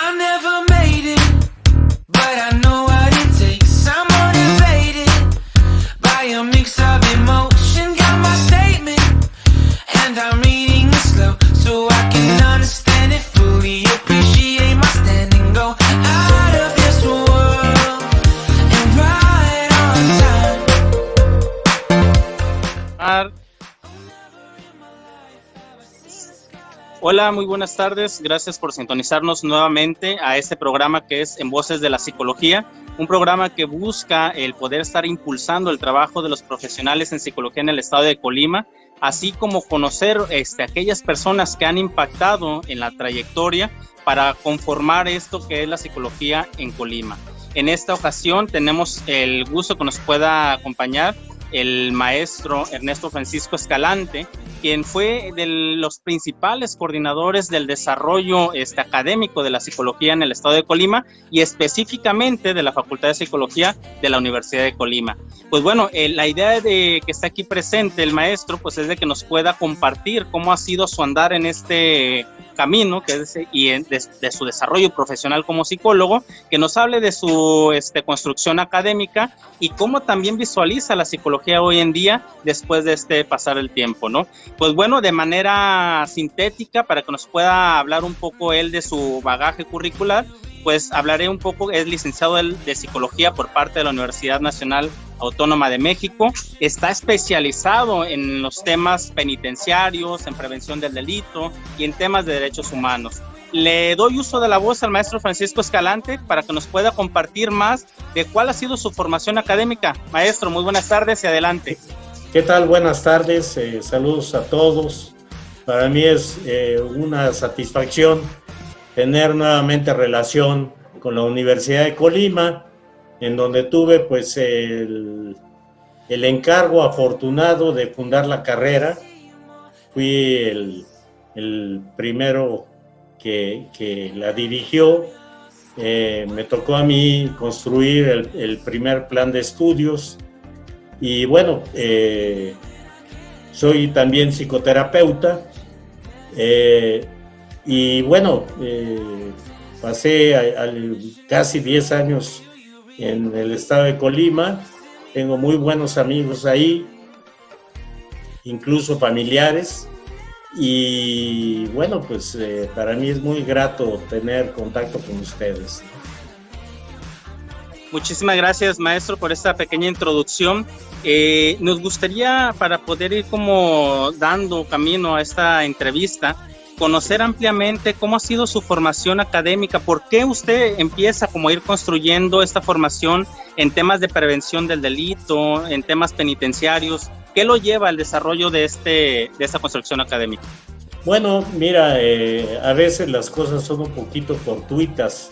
I never made it, but I know what it takes. I'm motivated by a mix of emotion. Got my statement, and I'm reading it slow so I can understand it fully. Appreciate my standing, go out of this world and right on time. Hola, muy buenas tardes. Gracias por sintonizarnos nuevamente a este programa que es En Voces de la Psicología, un programa que busca el poder estar impulsando el trabajo de los profesionales en psicología en el estado de Colima, así como conocer aquellas personas que han impactado en la trayectoria para conformar esto que es la psicología en Colima. En esta ocasión tenemos el gusto que nos pueda acompañar el maestro Ernesto Francisco Escalante, quien fue de los principales coordinadores del desarrollo académico de la psicología en el estado de Colima y específicamente de la Facultad de Psicología de la Universidad de Colima. Pues bueno, la idea de que está aquí presente el maestro pues es de que nos pueda compartir cómo ha sido su andar en este camino que es, de su desarrollo profesional como psicólogo, que nos hable de su construcción académica y cómo también visualiza la psicología hoy en día después de pasar el tiempo, ¿no? Pues bueno, de manera sintética, para que nos pueda hablar un poco él de su bagaje curricular, pues hablaré un poco. Es licenciado de psicología por parte de la Universidad Nacional Autónoma de México, está especializado en los temas penitenciarios, en prevención del delito y en temas de derechos humanos. Le doy uso de la voz al maestro Francisco Escalante para que nos pueda compartir más de cuál ha sido su formación académica. Maestro, muy buenas tardes y adelante. ¿Qué tal? Buenas tardes, saludos a todos. Para mí es una satisfacción tener nuevamente relación con la Universidad de Colima, en donde tuve pues el encargo afortunado de fundar la carrera. Fui el primero que la dirigió. Me tocó a mí construir el primer plan de estudios y bueno, soy también psicoterapeuta y bueno, pasé casi 10 años en el estado de Colima. Tengo muy buenos amigos ahí, incluso familiares, y bueno, pues para mí es muy grato tener contacto con ustedes. Muchísimas gracias, maestro, por esta pequeña introducción. Nos gustaría, para poder ir como dando camino a esta entrevista, conocer ampliamente cómo ha sido su formación académica. ¿Por qué usted empieza como a ir construyendo esta formación en temas de prevención del delito, en temas penitenciarios? ¿Qué lo lleva al desarrollo de esta construcción académica? Bueno, mira, a veces las cosas son un poquito fortuitas.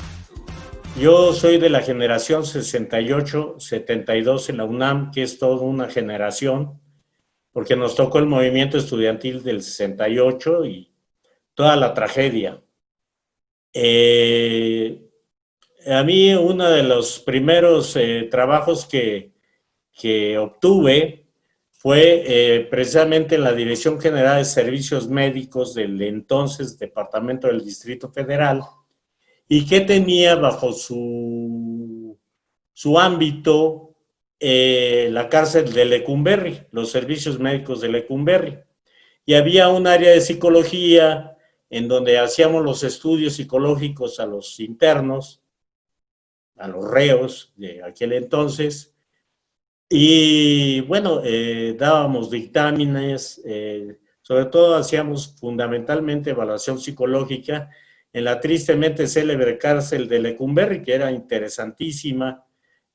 Yo soy de la generación 68-72 en la UNAM, que es toda una generación, porque nos tocó el movimiento estudiantil del 68 y toda la tragedia. A mí uno de los primeros trabajos que obtuve fue precisamente en la Dirección General de Servicios Médicos del entonces Departamento del Distrito Federal, y que tenía bajo su ámbito la cárcel de Lecumberri, los servicios médicos de Lecumberri. Y había un área de psicología en donde hacíamos los estudios psicológicos a los internos, a los reos de aquel entonces, y bueno, dábamos dictámenes, sobre todo hacíamos fundamentalmente evaluación psicológica en la tristemente célebre cárcel de Lecumberri, que era interesantísima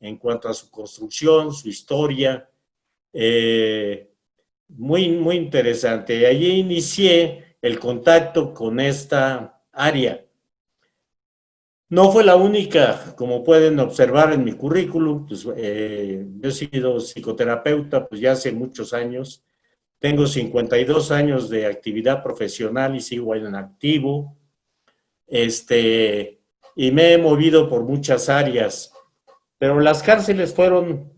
en cuanto a su construcción, su historia, muy, muy interesante. Allí inicié el contacto con esta área. No fue la única, como pueden observar en mi currículum, pues, yo he sido psicoterapeuta pues ya hace muchos años. Tengo 52 años de actividad profesional y sigo en activo. Y me he movido por muchas áreas, pero las cárceles fueron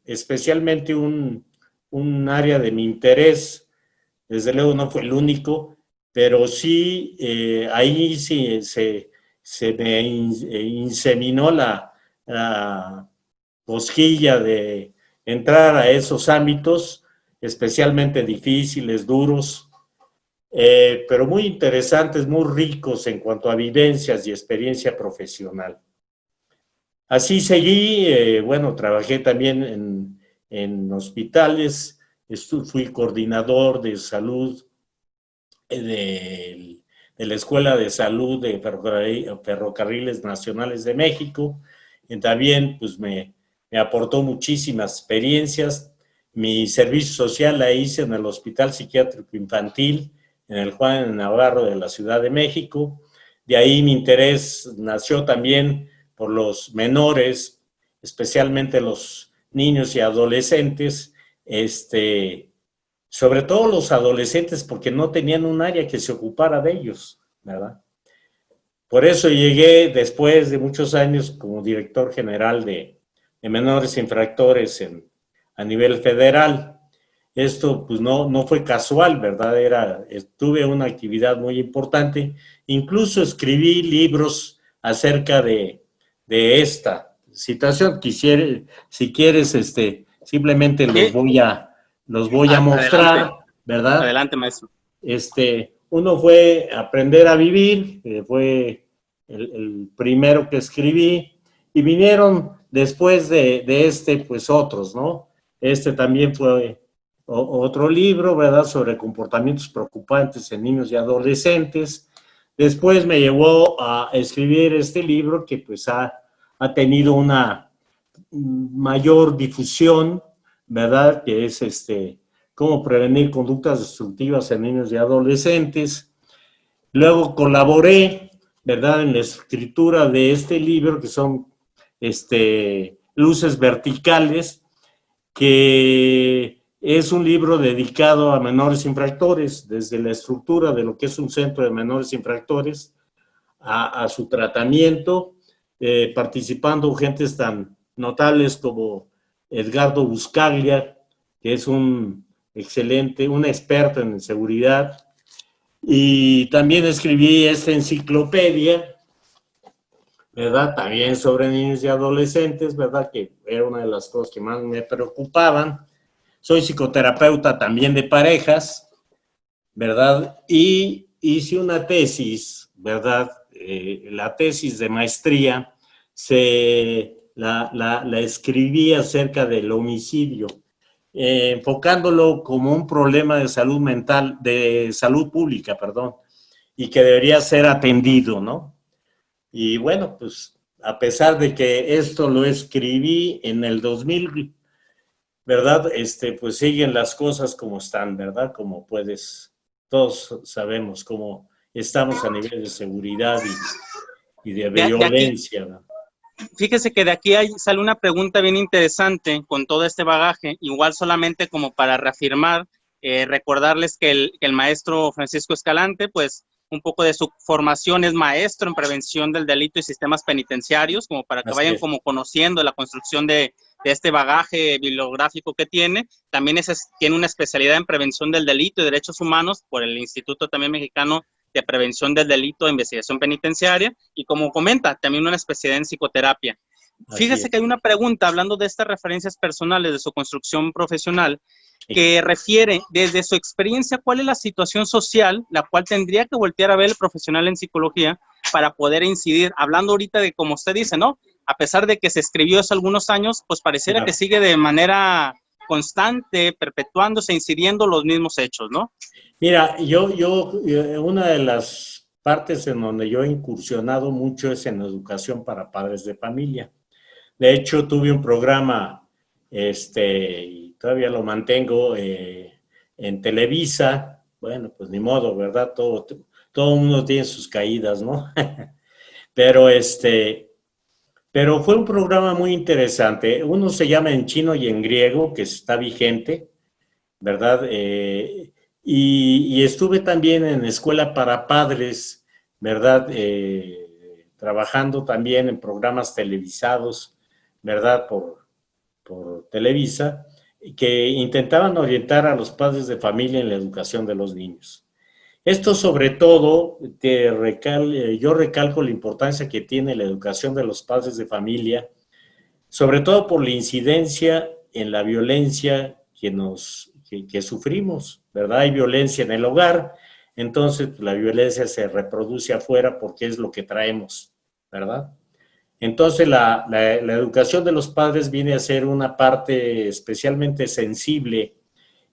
especialmente un área de mi interés. Desde luego no fue el único, pero sí, ahí sí se me inseminó la cosquilla de entrar a esos ámbitos, especialmente difíciles, duros, pero muy interesantes, muy ricos en cuanto a vivencias y experiencia profesional. Así seguí, bueno, trabajé también en hospitales, fui coordinador de salud de la Escuela de Salud de Ferrocarriles Nacionales de México, y también pues me aportó muchísimas experiencias. Mi servicio social la hice en el Hospital Psiquiátrico Infantil, en el Juan Navarro de la Ciudad de México. De ahí mi interés nació también por los menores, especialmente los niños y adolescentes, sobre todo los adolescentes, porque no tenían un área que se ocupara de ellos, ¿verdad? Por eso llegué después de muchos años como director general de menores infractores a nivel federal. Esto pues no fue casual, ¿verdad? Tuve una actividad muy importante, incluso escribí libros acerca de esta situación. Si quieres, simplemente los voy a Adelante, mostrar, ¿verdad? adelante, maestro. Uno fue Aprender a Vivir, fue el primero que escribí, y vinieron después de pues otros, ¿no? También fue otro libro, ¿verdad?, sobre comportamientos preocupantes en niños y adolescentes. Después me llevó a escribir este libro que pues ha tenido una mayor difusión, ¿verdad?, que es cómo prevenir conductas destructivas en niños y adolescentes. Luego colaboré, ¿verdad?, en la escritura de este libro, que son Luces Verticales, que es un libro dedicado a menores infractores, desde la estructura de lo que es un centro de menores infractores a su tratamiento, participando gentes tan notables como Edgardo Buscaglia, que es un experto en seguridad, y también escribí esta enciclopedia, ¿verdad?, también sobre niños y adolescentes, ¿verdad?, que era una de las cosas que más me preocupaban. Soy psicoterapeuta también de parejas, ¿verdad?, y hice una tesis, ¿verdad?, la tesis de maestría, la escribí acerca del homicidio, enfocándolo como un problema de salud mental, de salud pública, perdón, y que debería ser atendido, ¿no? Y bueno, pues a pesar de que esto lo escribí en el 2000, ¿verdad? Pues siguen las cosas como están, ¿verdad? Como todos sabemos cómo estamos a nivel de seguridad y de Aquí, violencia, ¿no? fíjese que de aquí sale una pregunta bien interesante con todo este bagaje, igual solamente como para reafirmar, recordarles que el maestro Francisco Escalante, pues un poco de su formación es maestro en prevención del delito y sistemas penitenciarios, como para que Así vayan es. como conociendo la construcción de este bagaje bibliográfico que tiene. También tiene una especialidad en prevención del delito y derechos humanos por el Instituto también mexicano de Prevención del Delito e Investigación Penitenciaria, y como comenta, también una especialidad en psicoterapia. Así Fíjese es. que hay una pregunta, hablando de estas referencias personales, de su construcción profesional, Sí. que refiere desde su experiencia cuál es la situación social la cual tendría que voltear a ver el profesional en psicología para poder incidir. Hablando ahorita de, como usted dice, ¿no?, a pesar de que se escribió hace algunos años, pues pareciera Claro. que sigue de manera constante, perpetuándose, incidiendo los mismos hechos, ¿no? Mira, una de las partes en donde yo he incursionado mucho es en educación para padres de familia. De hecho, tuve un programa, y todavía lo mantengo, en Televisa. Bueno, pues ni modo, ¿verdad? Todo mundo tiene sus caídas, ¿no? Pero pero fue un programa muy interesante. Uno se llama En Chino y en Griego, que está vigente, ¿verdad? Y estuve también en Escuela para Padres, ¿verdad? Trabajando también en programas televisados, ¿verdad? Por Televisa, que intentaban orientar a los padres de familia en la educación de los niños. Esto sobre todo, yo recalco la importancia que tiene la educación de los padres de familia, sobre todo por la incidencia en la violencia que sufrimos, ¿verdad? Hay violencia en el hogar, entonces pues, la violencia se reproduce afuera porque es lo que traemos, ¿verdad? Entonces la educación de los padres viene a ser una parte especialmente sensible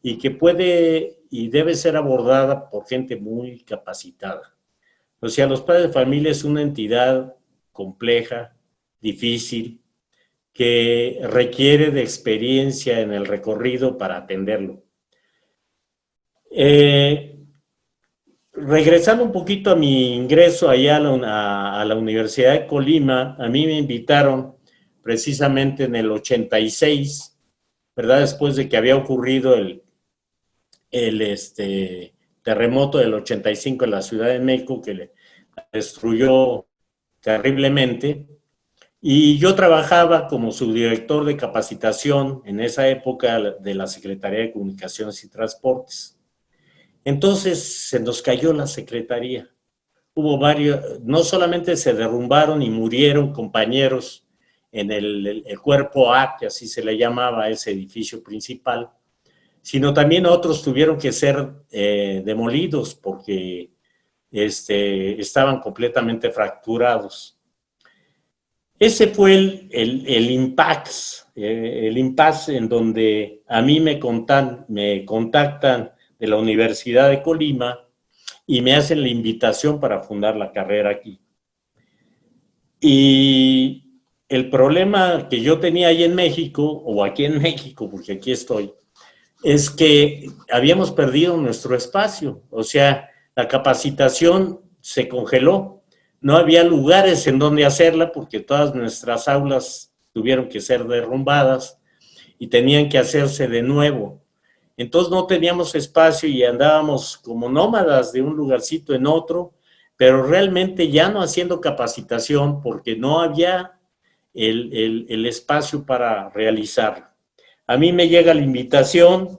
y que puede y debe ser abordada por gente muy capacitada. O sea, los padres de familia es una entidad compleja, difícil, que requiere de experiencia en el recorrido para atenderlo. Regresando un poquito a mi ingreso allá a la Universidad de Colima, a mí me invitaron precisamente en el 86, ¿verdad? Después de que había ocurrido el terremoto del 85 en la Ciudad de México, que le destruyó terriblemente. Y yo trabajaba como subdirector de capacitación en esa época de la Secretaría de Comunicaciones y Transportes. Entonces se nos cayó la secretaría. Hubo varios, no solamente se derrumbaron y murieron compañeros en el cuerpo A, que así se le llamaba a ese edificio principal, sino también otros tuvieron que ser demolidos porque estaban completamente fracturados. Ese fue el impasse en donde a mí me contactan de la Universidad de Colima y me hacen la invitación para fundar la carrera aquí. Y el problema que yo tenía ahí en México, o aquí en México, porque aquí estoy, es que habíamos perdido nuestro espacio, o sea, la capacitación se congeló. No había lugares en donde hacerla porque todas nuestras aulas tuvieron que ser derrumbadas y tenían que hacerse de nuevo. Entonces no teníamos espacio y andábamos como nómadas de un lugarcito en otro, pero realmente ya no haciendo capacitación porque no había el espacio para realizarlo. A mí me llega la invitación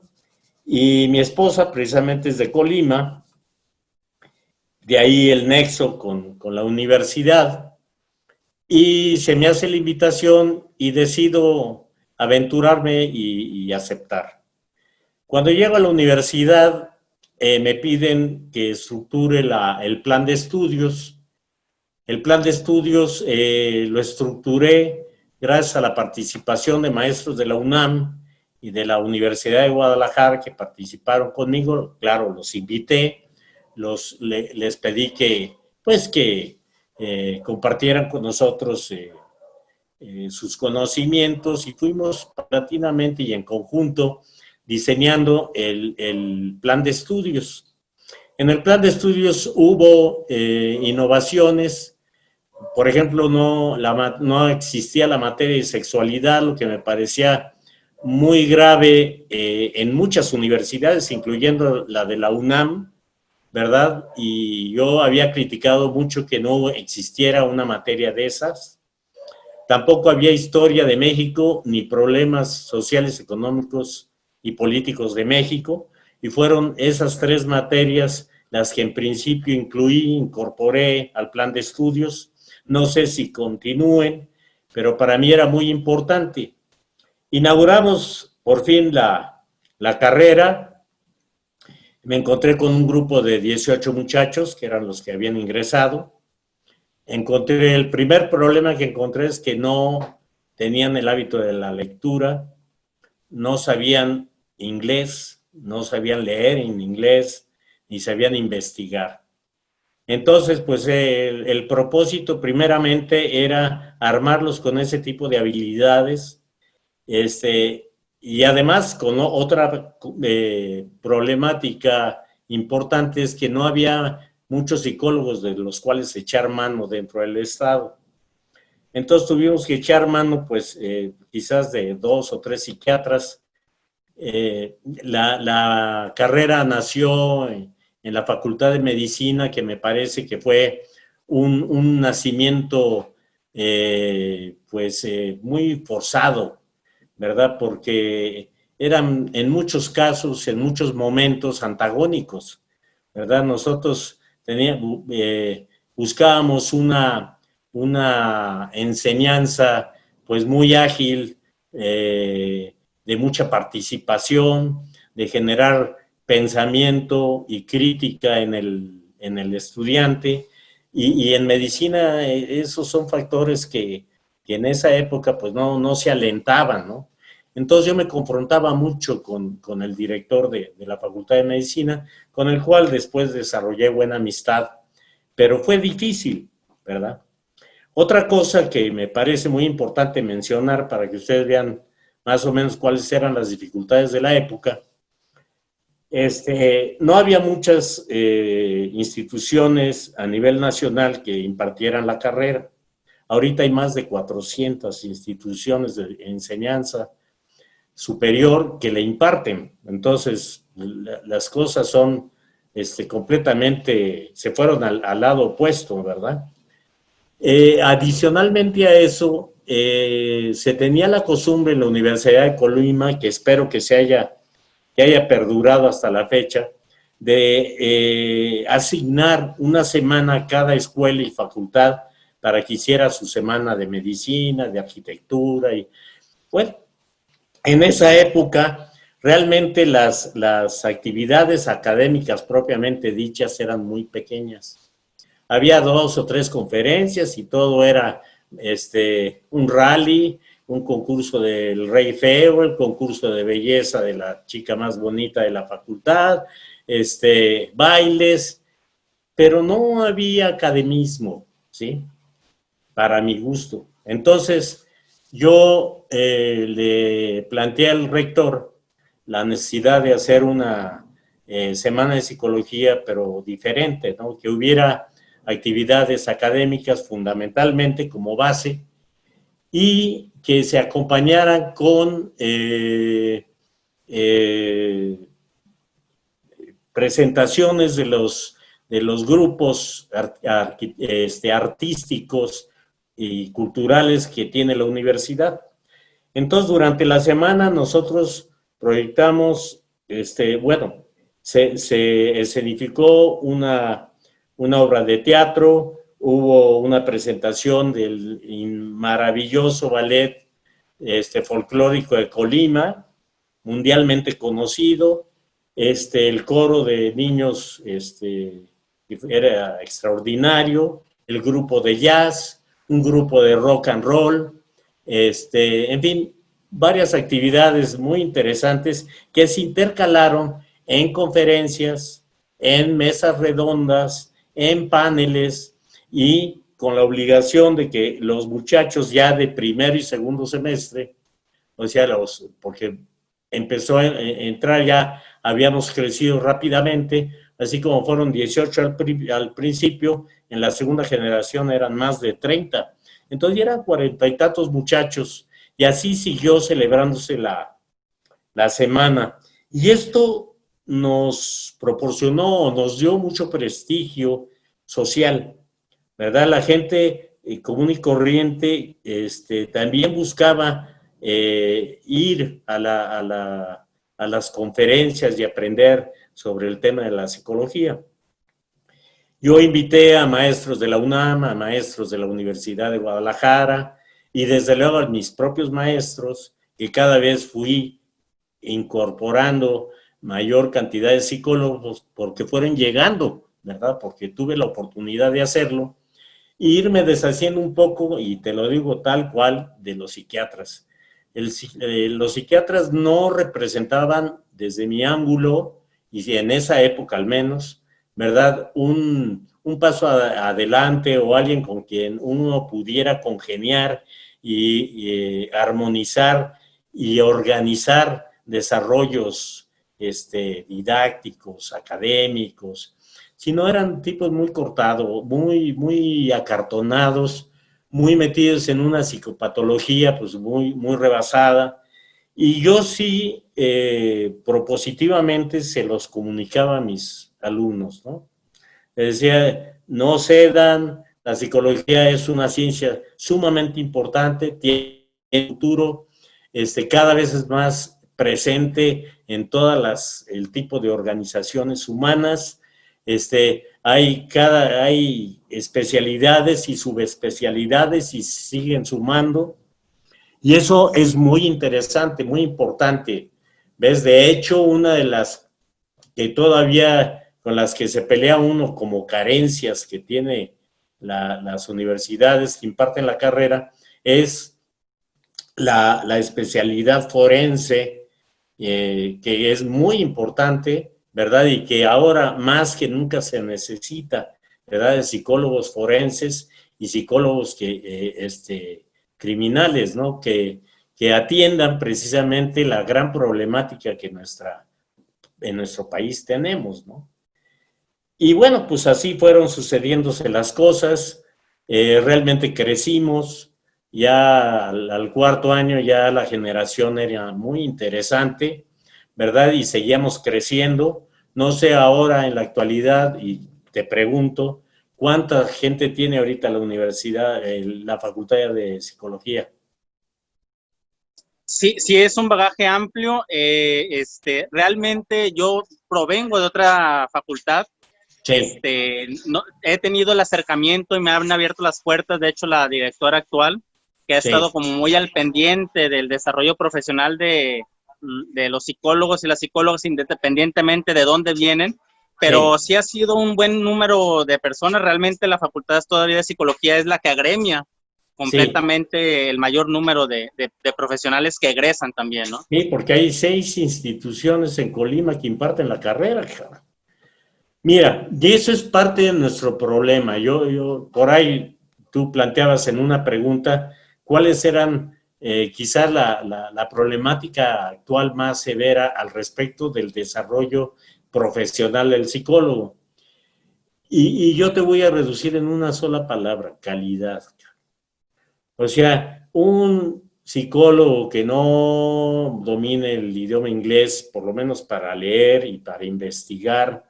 y mi esposa precisamente es de Colima, de ahí el nexo con la universidad, y se me hace la invitación y decido aventurarme y aceptar. Cuando llego a la universidad, me piden que estructure el plan de estudios. El plan de estudios lo estructuré gracias a la participación de maestros de la UNAM y de la Universidad de Guadalajara que participaron conmigo. Claro, los invité. Les pedí que compartieran con nosotros sus conocimientos y fuimos paulatinamente y en conjunto diseñando el plan de estudios. En el plan de estudios hubo innovaciones. Por ejemplo, no existía la materia de sexualidad, lo que me parecía muy grave en muchas universidades, incluyendo la de la UNAM, ¿verdad? Y yo había criticado mucho que no existiera una materia de esas. Tampoco había historia de México ni problemas sociales, económicos y políticos de México, y fueron esas tres materias las que en principio incorporé al plan de estudios. No sé si continúen, pero para mí era muy importante. Inauguramos por fin la carrera. Me encontré con un grupo de 18 muchachos, que eran los que habían ingresado. El primer problema que encontré es que no tenían el hábito de la lectura, no sabían inglés, no sabían leer en inglés, ni sabían investigar. Entonces, pues el propósito primeramente era armarlos con ese tipo de habilidades, y además con otra problemática importante es que no había muchos psicólogos de los cuales echar mano dentro del Estado. Entonces tuvimos que echar mano, pues, quizás de 2 o 3 psiquiatras. La carrera nació en la Facultad de Medicina, que me parece que fue un nacimiento, muy forzado, ¿verdad? Porque eran en muchos casos, en muchos momentos antagónicos. ¿verdad? Nosotros buscábamos una enseñanza pues muy ágil, de mucha participación, de generar pensamiento y crítica en el estudiante, y en medicina esos son factores que en esa época pues no se alentaban, ¿no? Entonces yo me confrontaba mucho con el director de la Facultad de Medicina, con el cual después desarrollé buena amistad, pero fue difícil, ¿verdad? Otra cosa que me parece muy importante mencionar para que ustedes vean más o menos cuáles eran las dificultades de la época, no había muchas instituciones a nivel nacional que impartieran la carrera. Ahorita hay más de 400 instituciones de enseñanza superior que le imparten. Entonces, las cosas son completamente, se fueron al lado opuesto, ¿verdad? Adicionalmente a eso, se tenía la costumbre en la Universidad de Colima, que espero que haya perdurado hasta la fecha, de asignar una semana a cada escuela y facultad para que hiciera su semana de medicina, de arquitectura. Y bueno, en esa época realmente las actividades académicas propiamente dichas eran muy pequeñas. Había 2 o 3 conferencias y todo era un rally, un concurso del Rey Feo, el concurso de belleza de la chica más bonita de la facultad, bailes, pero no había academismo, ¿sí? Para mi gusto. Entonces, yo le planteé al rector la necesidad de hacer una semana de psicología, pero diferente, ¿no? Que hubiera actividades académicas fundamentalmente como base y que se acompañaran con presentaciones de los grupos artísticos y culturales que tiene la universidad. Entonces, durante la semana nosotros proyectamos, bueno, se escenificó una obra de teatro, hubo una presentación del maravilloso ballet folclórico de Colima, mundialmente conocido, el coro de niños era extraordinario, el grupo de jazz, un grupo de rock and roll, en fin, varias actividades muy interesantes que se intercalaron en conferencias, en mesas redondas, en paneles, y con la obligación de que los muchachos ya de primero y segundo semestre, o sea, porque empezó a entrar ya, habíamos crecido rápidamente, así como fueron 18 al principio, en la segunda generación eran más de 30. Entonces ya eran 40 y tantos muchachos, y así siguió celebrándose la semana. Y esto nos proporcionó, nos dio mucho prestigio social, ¿verdad? La gente común y corriente también buscaba ir a las conferencias y aprender sobre el tema de la psicología. Yo invité a maestros de la UNAM, a maestros de la Universidad de Guadalajara y desde luego a mis propios maestros, que cada vez fui incorporando mayor cantidad de psicólogos porque fueron llegando, ¿verdad? Porque tuve la oportunidad de hacerlo, e irme deshaciendo un poco, y te lo digo tal cual, de los psiquiatras. Los psiquiatras no representaban, desde mi ángulo, y en esa época al menos, ¿verdad? Un paso adelante, o alguien con quien uno pudiera congeniar y armonizar y organizar desarrollos didácticos, académicos, sino eran tipos muy cortados, muy acartonados, muy metidos en una psicopatología pues muy rebasada. Y yo sí, propositivamente se los comunicaba a mis alumnos, ¿no? Les decía, no cedan, la psicología es una ciencia sumamente importante, tiene futuro, cada vez es más presente en todas el tipo de organizaciones humanas, hay especialidades y subespecialidades y siguen sumando. Y eso es muy interesante, muy importante. ¿Ves? De hecho, una de las que todavía con las que se pelea uno como carencias que tiene las universidades que imparten la carrera es la especialidad forense, que es muy importante, ¿verdad? Y que ahora más que nunca se necesita, ¿verdad? De psicólogos forenses y psicólogos criminales, ¿no? Que atiendan precisamente la gran problemática que en nuestro país tenemos, ¿no? Y bueno, pues así fueron sucediéndose las cosas, realmente crecimos, ya al cuarto año ya la generación era muy interesante, ¿verdad? Y seguíamos creciendo. No sé ahora en la actualidad, y te pregunto, ¿cuánta gente tiene ahorita la universidad, la Facultad de Psicología? Sí, sí es un bagaje amplio. Realmente yo provengo de otra facultad. Sí, No, he tenido el acercamiento y me han abierto las puertas, de hecho, la directora actual, que ha sí, estado como muy al pendiente del desarrollo profesional de los psicólogos y las psicólogas, independientemente de dónde vienen, sí. pero sí ha sido un buen número de personas. Realmente la Facultad todavía de Psicología es la que agremia Sí, completamente el mayor número de profesionales que egresan también, ¿no? sí, porque hay 6 instituciones en Colima que imparten la carrera, cara. Mira, y eso es parte de nuestro problema. Por ahí tú planteabas en una pregunta cuáles eran quizás la problemática actual más severa al respecto del desarrollo profesional del psicólogo. Y yo te voy a reducir en una sola palabra, calidad. O sea, un psicólogo que no domine el idioma inglés, por lo menos para leer y para investigar,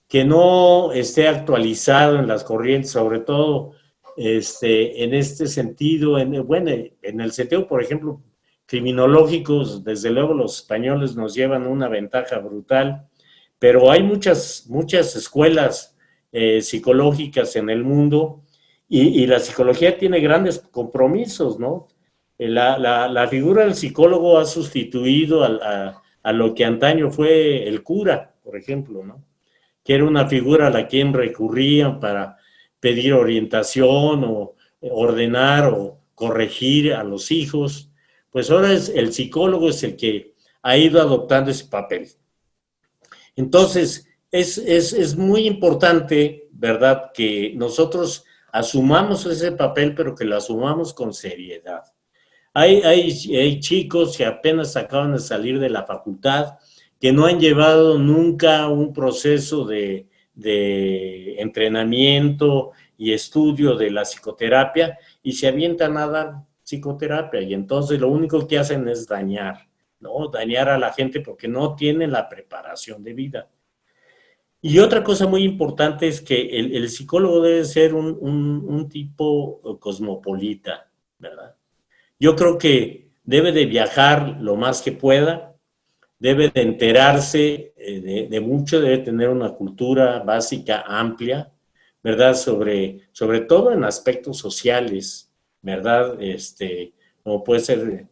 que no esté actualizado en las corrientes, sobre todo en este sentido, bueno, en el sentido, por ejemplo, criminológicos, desde luego los españoles nos llevan una ventaja brutal, pero hay muchas escuelas psicológicas en el mundo y la psicología tiene grandes compromisos, ¿no? La figura del psicólogo ha sustituido a lo que antaño fue el cura, por ejemplo, ¿no? Que era una figura a la quien recurrían para pedir orientación o ordenar o corregir a los hijos, pues ahora el psicólogo es el que ha ido adoptando ese papel. Entonces, es muy importante, ¿verdad?, que nosotros asumamos ese papel, pero que lo asumamos con seriedad. Hay chicos que apenas acaban de salir de la facultad, que no han llevado nunca un proceso de entrenamiento y estudio de la psicoterapia y se avientan a dar psicoterapia y entonces lo único que hacen es dañar, ¿no? Dañar a la gente porque no tienen la preparación de vida. Y otra cosa muy importante es que el psicólogo debe ser un tipo cosmopolita, ¿verdad? Yo creo que debe de viajar lo más que pueda, debe de enterarse de mucho, debe tener una cultura básica amplia, ¿verdad? Sobre todo en aspectos sociales, ¿verdad? Como puede ser,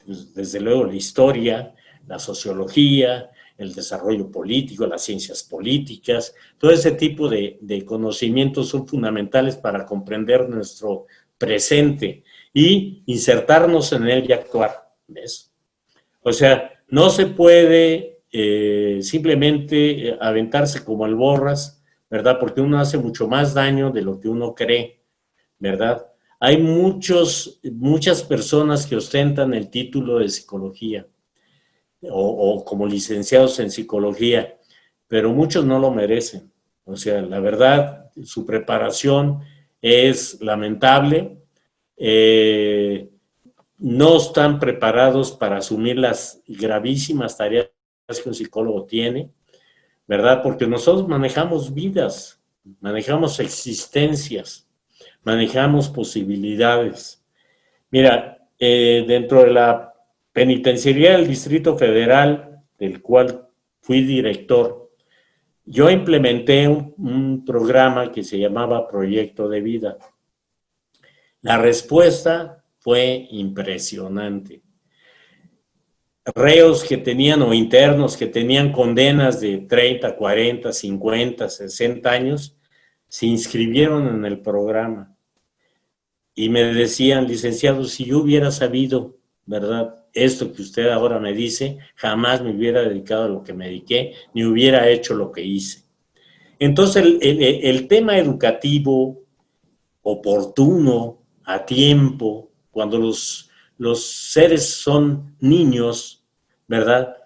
pues, desde luego, la historia, la sociología, el desarrollo político, las ciencias políticas, todo ese tipo de conocimientos son fundamentales para comprender nuestro presente y insertarnos en él y actuar, ¿ves? O sea, no se puede simplemente aventarse como alborras, ¿verdad? Porque uno hace mucho más daño de lo que uno cree, ¿verdad? Hay muchas personas que ostentan el título de psicología o como licenciados en psicología, pero muchos no lo merecen. O sea, la verdad, su preparación es lamentable. No están preparados para asumir las gravísimas tareas que un psicólogo tiene, ¿verdad? Porque nosotros manejamos vidas, manejamos existencias, manejamos posibilidades. Mira, dentro de la penitenciaría del Distrito Federal, del cual fui director, yo implementé un programa que se llamaba Proyecto de Vida. La respuesta fue impresionante. Reos que tenían o internos que tenían condenas de 30, 40, 50, 60 años, se inscribieron en el programa. Y me decían, licenciado, si yo hubiera sabido, ¿verdad?, esto que usted ahora me dice, jamás me hubiera dedicado a lo que me dediqué, ni hubiera hecho lo que hice. Entonces, el tema educativo oportuno, a tiempo, cuando los seres son niños, ¿verdad?,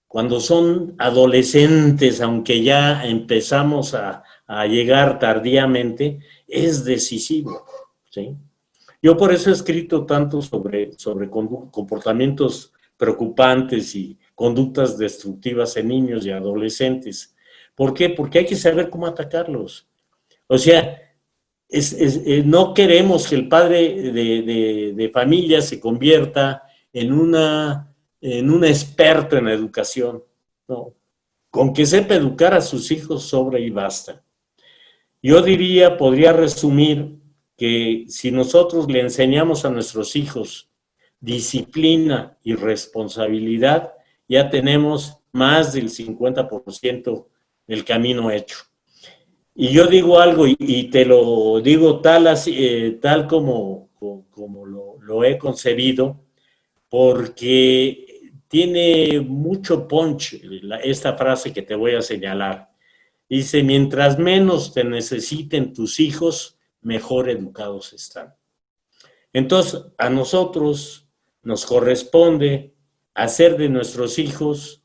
cuando son adolescentes, aunque ya empezamos a llegar tardíamente, es decisivo, ¿sí? Yo por eso he escrito tanto sobre comportamientos preocupantes y conductas destructivas en niños y adolescentes. ¿Por qué? Porque hay que saber cómo atacarlos. O sea, no queremos que el padre de familia se convierta en un experto en educación. No. Con que sepa educar a sus hijos sobra y basta. Yo diría, podría resumir que si nosotros le enseñamos a nuestros hijos disciplina y responsabilidad, ya tenemos más del 50% del camino hecho. Y yo digo algo y te lo digo tal como lo he concebido, porque tiene mucho punch esta frase que te voy a señalar. Dice, mientras menos te necesiten tus hijos, mejor educados están. Entonces, a nosotros nos corresponde hacer de nuestros hijos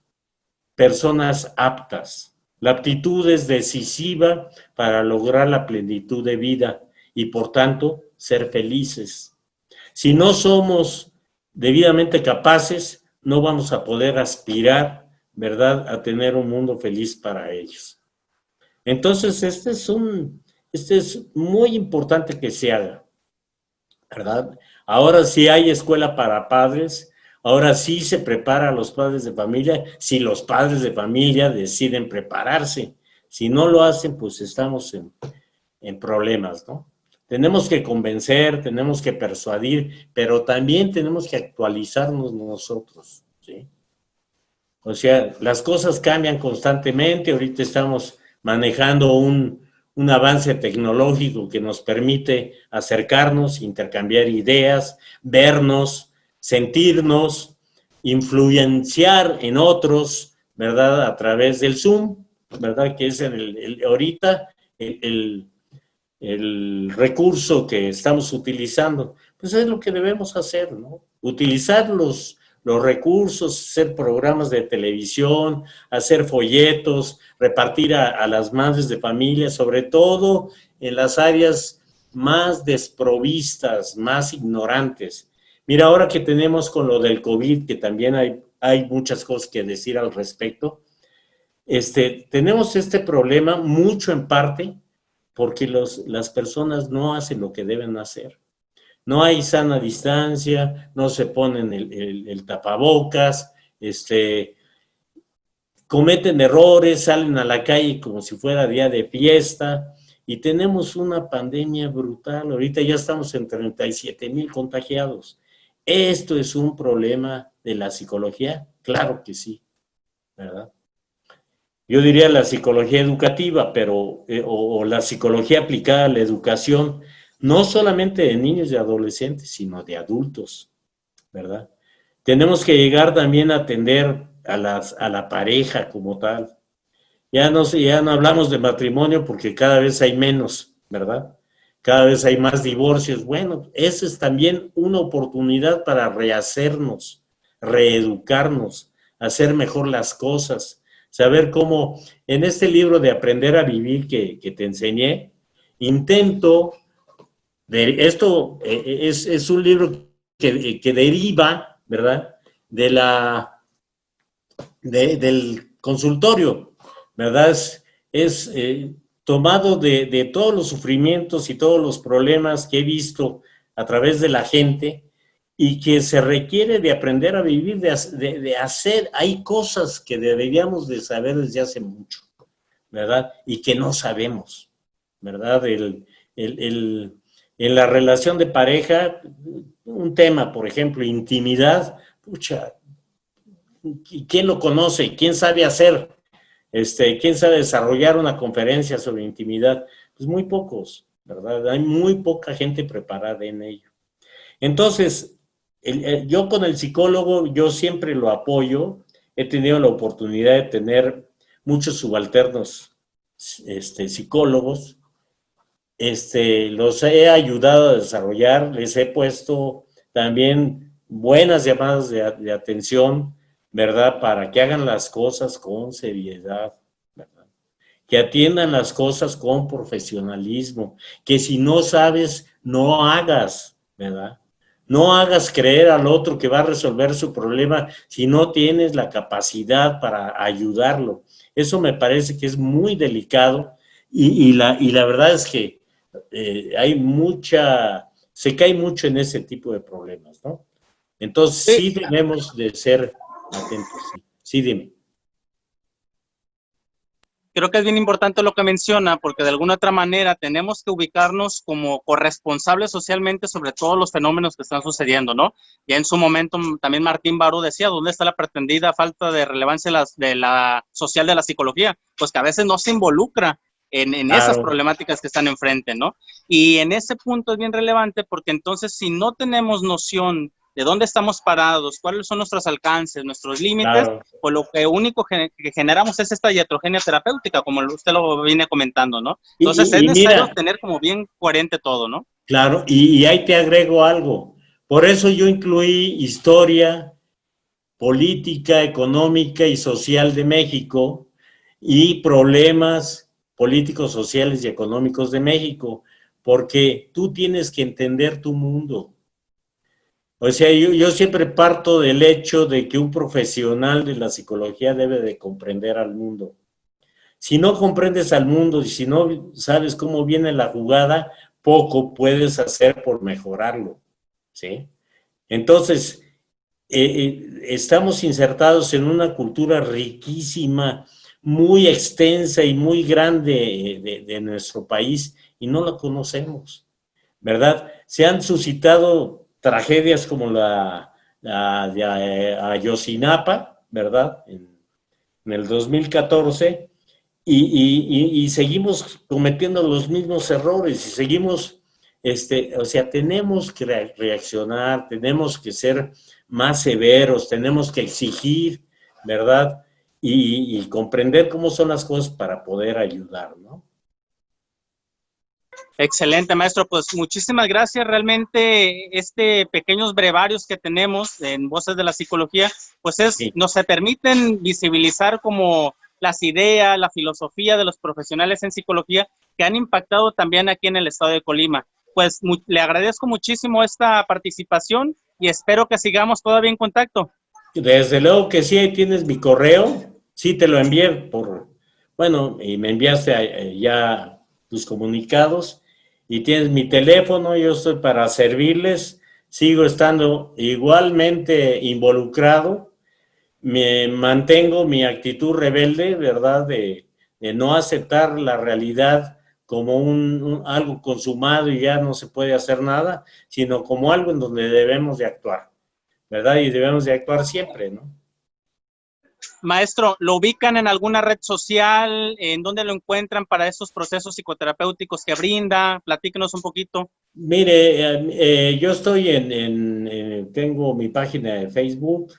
personas aptas. La aptitud es decisiva para lograr la plenitud de vida y, por tanto, ser felices. Si no somos debidamente capaces, no vamos a poder aspirar, ¿verdad?, a tener un mundo feliz para ellos. Entonces, este es muy importante que se haga, ¿verdad? Ahora sí hay escuela para padres, ahora sí se prepara a los padres de familia, si los padres de familia deciden prepararse. Si no lo hacen, pues estamos en problemas, ¿no? Tenemos que convencer, tenemos que persuadir, pero también tenemos que actualizarnos nosotros, ¿sí? O sea, las cosas cambian constantemente, ahorita estamos manejando un avance tecnológico que nos permite acercarnos, intercambiar ideas, vernos, sentirnos, influenciar en otros, ¿verdad?, a través del Zoom, ¿verdad?, que es ahorita el recurso que estamos utilizando. Pues es lo que debemos hacer, ¿no? Utilizar los recursos, hacer programas de televisión, hacer folletos, repartir a las madres de familia, sobre todo en las áreas más desprovistas, más ignorantes. Mira, ahora que tenemos con lo del COVID, que también hay muchas cosas que decir al respecto, tenemos este problema mucho en parte porque las personas no hacen lo que deben hacer. No hay sana distancia, no se ponen el tapabocas, cometen errores, salen a la calle como si fuera día de fiesta y tenemos una pandemia brutal. Ahorita ya estamos en 37,000 contagiados. ¿Esto es un problema de la psicología? Claro que sí, ¿verdad? Yo diría la psicología educativa, pero o la psicología aplicada a la educación, no solamente de niños y adolescentes, sino de adultos, ¿verdad? Tenemos que llegar también a atender a la pareja como tal. Ya no hablamos de matrimonio porque cada vez hay menos, ¿verdad? Cada vez hay más divorcios. Bueno, esa es también una oportunidad para rehacernos, reeducarnos, hacer mejor las cosas, saber cómo, en este libro de Aprender a Vivir que te enseñé, intento, esto es un libro que deriva, ¿verdad?, del consultorio, ¿verdad? Es tomado de todos los sufrimientos y todos los problemas que he visto a través de la gente y que se requiere de aprender a vivir, de hacer. Hay cosas que deberíamos de saber desde hace mucho, ¿verdad? Y que no sabemos, ¿verdad? En la relación de pareja, un tema, por ejemplo, intimidad, pucha, ¿quién lo conoce? ¿Quién sabe hacer? ¿Quién sabe desarrollar una conferencia sobre intimidad? Pues muy pocos, ¿verdad? Hay muy poca gente preparada en ello. Entonces, yo con el psicólogo, yo siempre lo apoyo. He tenido la oportunidad de tener muchos subalternos psicólogos. Los he ayudado a desarrollar, les he puesto también buenas llamadas de atención, ¿verdad? Para que hagan las cosas con seriedad, ¿verdad? Que atiendan las cosas con profesionalismo, que si no sabes, no hagas, ¿verdad? No hagas creer al otro que va a resolver su problema si no tienes la capacidad para ayudarlo. Eso me parece que es muy delicado y la verdad es que se cae mucho en ese tipo de problemas, ¿no? Entonces sí Sí, debemos de ser atentos. Sí, dime. creo que es bien importante lo que menciona, porque de alguna otra manera tenemos que ubicarnos como corresponsables socialmente sobre todos los fenómenos que están sucediendo, ¿no? Ya en su momento también Martín Baró decía, ¿dónde está la pretendida falta de relevancia de la social de la psicología? Pues que a veces no se involucra en esas Claro, problemáticas que están enfrente, ¿no? Y en ese punto es bien relevante porque entonces si no tenemos noción de dónde estamos parados, cuáles son nuestros alcances, nuestros límites, claro. pues lo que único que generamos es esta iatrogenia terapéutica, como usted lo viene comentando, ¿no? Entonces es Y necesario mira, tener como bien coherente todo, ¿no? claro, y ahí te agrego algo. Por eso yo incluí historia, política, económica y social de México y problemas políticos, sociales y económicos de México, porque tú tienes que entender tu mundo. O sea, yo siempre parto del hecho de que un profesional de la psicología debe de comprender al mundo. Si no comprendes al mundo y si no sabes cómo viene la jugada, poco puedes hacer por mejorarlo, ¿sí? Entonces, estamos insertados en una cultura riquísima, muy extensa y muy grande de nuestro país y no la conocemos, ¿verdad? Se han suscitado tragedias como la de Ayotzinapa, ¿verdad? En el 2014 y seguimos cometiendo los mismos errores y seguimos, o sea, tenemos que reaccionar, tenemos que ser más severos, tenemos que exigir, ¿verdad? Y comprender cómo son las cosas para poder ayudar, ¿no? Excelente, maestro. Pues muchísimas gracias. Realmente pequeños brevarios que tenemos en Voces de la Psicología, pues Sí. nos se permiten visibilizar como las ideas, la filosofía de los profesionales en psicología que han impactado también aquí en el estado de Colima. Pues le agradezco muchísimo esta participación y espero que sigamos todavía en contacto. Desde luego que sí, ahí tienes mi correo, sí te lo envié bueno, y me enviaste ya tus comunicados y tienes mi teléfono, yo estoy para servirles, sigo estando igualmente involucrado, me mantengo mi actitud rebelde, ¿verdad? De no aceptar la realidad como algo consumado y ya no se puede hacer nada, sino como algo en donde debemos de actuar. ¿Verdad? Y debemos de actuar siempre, ¿no? Maestro, ¿lo ubican en alguna red social? ¿En dónde lo encuentran para esos procesos psicoterapéuticos que brinda? Platíquenos un poquito. Mire, yo estoy tengo mi página de Facebook,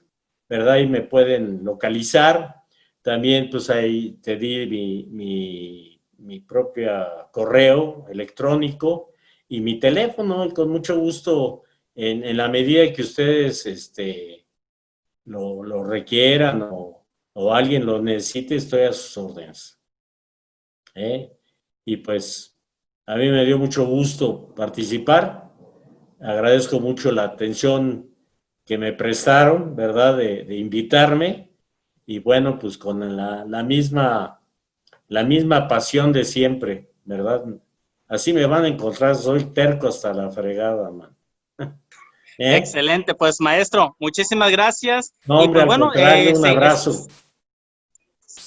¿verdad? Y me pueden localizar. También, pues ahí te di mi propio correo electrónico y mi teléfono, y con mucho gusto, en la medida que ustedes lo requieran o alguien lo necesite, estoy a sus órdenes. ¿Eh? Y pues a mí me dio mucho gusto participar. Agradezco mucho la atención que me prestaron, ¿verdad? De invitarme. Y bueno, pues con la misma pasión de siempre, ¿verdad? Así me van a encontrar, soy terco hasta la fregada, man. ¿Eh? Excelente, pues maestro, muchísimas gracias. No, Y hombre, pues al bueno, contrario, un abrazo.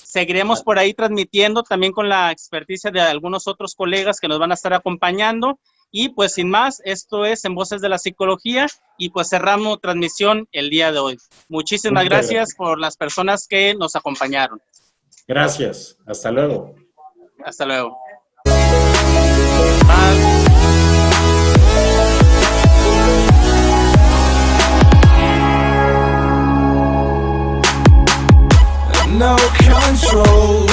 seguiremos por ahí transmitiendo también con la experticia de algunos otros colegas que nos van a estar acompañando. Y pues sin más, esto es En Voces de la Psicología y pues cerramos transmisión el día de hoy. Muchísimas gracias por las personas que nos acompañaron. Gracias, hasta luego. Hasta luego. Bye. No control.